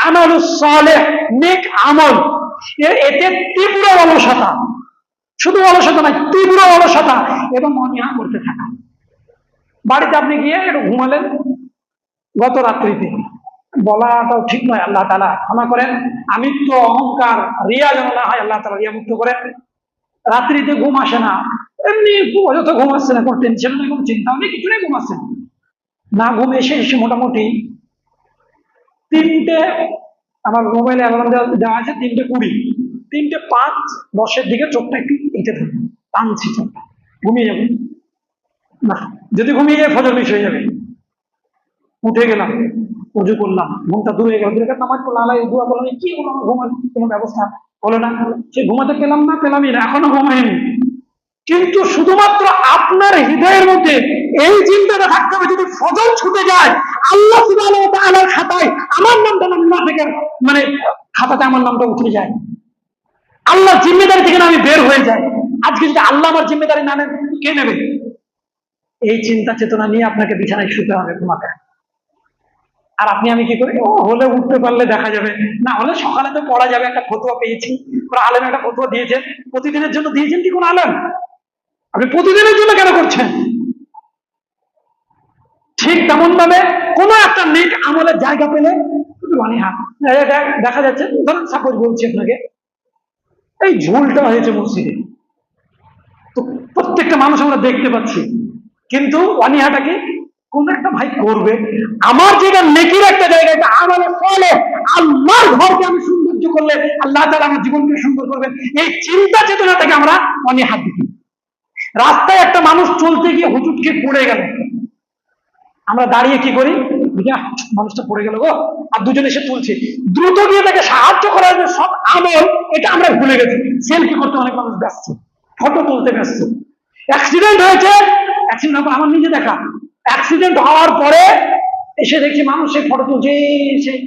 আমালুস সালেহ, নেক আমল, এতে তীব্র অলসতা, শুধু অলসতা নয়, তীব্র অলসতা এবং অনীহা করতে থাকা। বাড়িতে আপনি গিয়ে একটু ঘুমালেন গত রাত্রিতে, বলাটাও ঠিক নয়, আল্লাহ তাআলা ক্ষমা করেন, আমিত্ব অহংকার রিয়া যেন না হয়, আল্লাহ তাআলা রিয়া মুক্ত করেন। রাত্রিতে ঘুম আসে না, এমনি অযথা ঘুম আসছে না, কোনো টেনশন নেই, কোনো চিন্তা নেই, কিছু নেই, ঘুম আসছে না। ঘুম এসে মোটামুটি 3টে, আমার মোবাইলে অ্যালার্ম দেওয়া আছে 3:20, 3:05-10 দিকে চোখটা একটু এঁটে থাকে, টানছি চোখটা, ঘুমিয়ে যাবে না, যদি ঘুমিয়ে যায় ফজর মিস হয়ে যাবে। উঠে গেলাম, উজু করলাম, ঘুমটা দূরে গেল, নামাজ পড়লাম, আল্লাহ দোয়া করলাম, কি হলো, ঘুমার কোনো ব্যবস্থা হলো না, সে ঘুমাতে পেলাম না, পেলামই না, এখনো ঘুমাইনি। কিন্তু শুধুমাত্র আপনার হৃদয়ের মধ্যে এই চিন্তাটা থাকতে হবে, যদি ফজর ছুটে যায়, আল্লাহ সুবহানাহু ওয়া তাআলার খাতায় আমার নামটা না থেকে, মানে খাতাতে আমার নামটা উঠে যায়, আল্লাহর জিম্মেদারি থেকে আমি বের হয়ে যাই। আজকে যদি আল্লাহ আমার জিম্মেদারি না নেন, কে নেবে? এই চিন্তা চেতনা নিয়ে আপনাকে বিছানায় শুতে হবে, ঘুমাতে। আর আপনি আমি কি করি, ও হলে উঠতে পারলে দেখা যাবে, না হলে সকালে তো পড়া যাবে, একটা ফতোয়া পেয়েছি, কোন আলেম একটা ফতোয়া দিয়েছেন, প্রতিদিনের জন্য দিয়েছেন কি কোন আলেম? আপনি প্রতিদিনের জন্য কেন করছেন? ঠিক তেমন ভাবে কোন একটা নেক আমলের জায়গা পেলে দেখা যাচ্ছে, ধরুন সাপোজ বলছি আপনাকে, এই ঝুলটা হয়েছে মসজিদে, তো প্রত্যেকটা মানুষ আমরা দেখতে পাচ্ছি, কিন্তু অনীহাটাকে কোন একটা ভাই করবে, আমার যেটা নেকির একটা জায়গা, এটা আমলের ফলে আল্লাহর ঘরকে আমি সৌন্দর্য করলে আল্লাহ তাআলা আমার জীবনকে সুন্দর করবেন, এই চিন্তা চেতনা থেকে আমরা অনীহা দিই। রাস্তায় একটা মানুষ চলতে গিয়ে হুচুট খেয়ে পড়ে গেল, আমরা দাঁড়িয়ে কি করি, মানুষটা পড়ে গেল গো, আর দুজন এসে তুলছে, দ্রুত গিয়ে তাকে সাহায্য করার সব আমল এটা আমরা ভুলে গেছি। সেলফি করতে অনেক মানুষ ব্যস্ত, ফটো তুলতে ব্যস্ত। অ্যাক্সিডেন্ট হয়েছে, অ্যাক্সিডেন্ট আমার নিজে দেখা, অ্যাক্সিডেন্ট হওয়ার পরে এসে দেখছি মানুষ সেই ফটো তুলছে, সেই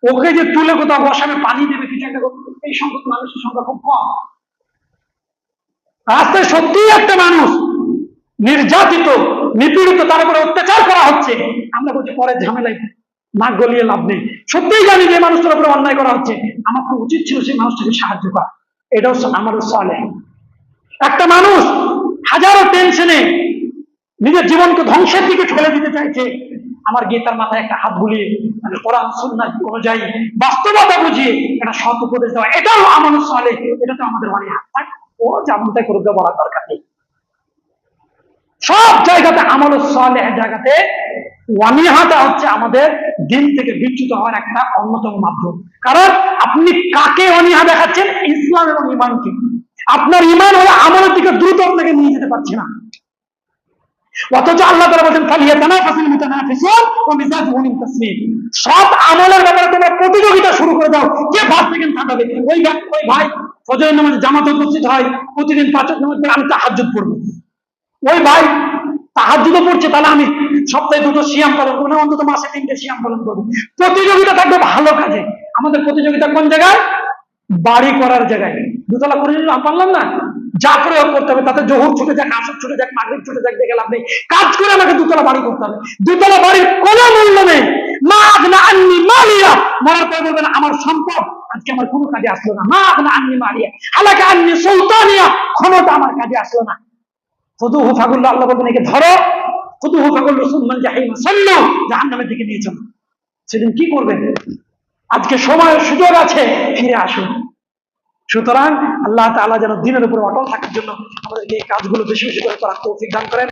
ওকে যে তুলে কোথাও বসাবে, পানি দেবে, কিছু একটা, এই সংখ্যক মানুষের সংখ্যা খুব কম। রাস্তায় সত্যিই একটা মানুষ নির্যাতিত, নিপীড়িত, তার উপরে অত্যাচার করা হচ্ছে, আমরা বলছি পরে ঝামেলায় নাক গলিয়ে লাভ নেই। সত্যিই জানি যে মানুষটার উপরে অন্যায় করা হচ্ছে, আমার তো উচিত ছিল সেই মানুষটাকে সাহায্য করা, এটাও আমার সালেহ। একটা মানুষ হাজারো টেনশনে নিজের জীবনকে ধ্বংসের দিকে ঠেলে দিতে চাইছে, আমার গিয়ে তার মাথায় একটা হাত বুলিয়ে, মানে কোরআন সুন্নাহ অনুযায়ী বাস্তবতা বুঝিয়ে একটা সৎ উপদেশ দেওয়া, এটাও আমার সালেহ। এটা তো আমাদের মানে হাত থাক, ও যেমন তাই করে দেওয়া, বলার দরকার নেই। সব জায়গাতে আমল সালেহ জায়গাতে ওয়ানিহাটা হচ্ছে আমাদের দিন থেকে বিচ্যুত হওয়ার একটা অন্যতম মাধ্যম। কারণ আপনি কাকে অনীহা দেখাচ্ছেন? ইসলাম এবং ইমানকে। আপনার ইমান হলে আমলের দিকে দ্রুত আপনাকে নিয়ে যেতে পারছে না, অথচ আল্লাহ তাআলা বলেন ফালিয়াতানাফাসিল মুতানাফিসুন ওয়া মিজাজুহু মিন তাসনিম। সব আমলের ব্যাপারে তোমরা প্রতিযোগিতা শুরু করে দাও, কে ফার্স্ট সেকেন্ড থাকবে। ওই ভাই ফজরের নামাজে জামাতে উপস্থিত হয়, প্রতিদিন 5 ওয়াক্ত নামাজ পড়ে, আমি তাহাজ্জুদ পড়বো। ওই ভাই তাহাজ্জুদও পড়ছে, তাহলে আমি সপ্তাহে 2টো সিয়াম পালন করবো, অন্তত মাসে 3টে সিয়াম পালন করবো। প্রতিযোগিতা থাকবে ভালো কাজে। আমাদের প্রতিযোগিতা কোন জায়গায়? বাড়ি করার জায়গায়। 2 তলা করে নিলাম, পারলাম না, যা প্রয়োগ করতে হবে, তাতে জোহর ছুটে যাক, আসর ছুটে যাক, মাগরিব ছুটে যাক, দেখে লাভ নেই, কাজ করে আমাকে 2 তলা বাড়ি করতে হবে। 2 তলা বাড়ির কোনো মূল্য নেই। মা আগনা আন্নি মালিয়া, মরার পর বলবেন আমার সম্পদ আজকে আমার কোনো কাজে আসলো না। মা আগনা আন্নি মালিয়া হালাকা আন্নি সুলতানিয়া, ক্ষমতা আমার কাজে আসলো না। খুদুহু ফাগুল্লাহ, আল্লাহ বলবেন একে ধরো, খুদুহু ফাগুল্লাহ সুম্মান জাহিমা সাল্লু, জাহান্নামের দিকে নিয়ে চলো। সেদিন কি করবেন? আজকে সময় সুযোগ আছে, ফিরে আসুন। সুতরাং আল্লাহ তাআলা যেন দিনের উপরে অটল থাকার জন্য আমাদেরকে এই কাজগুলো বেশি বেশি করে করার তৌফিক দান করেন।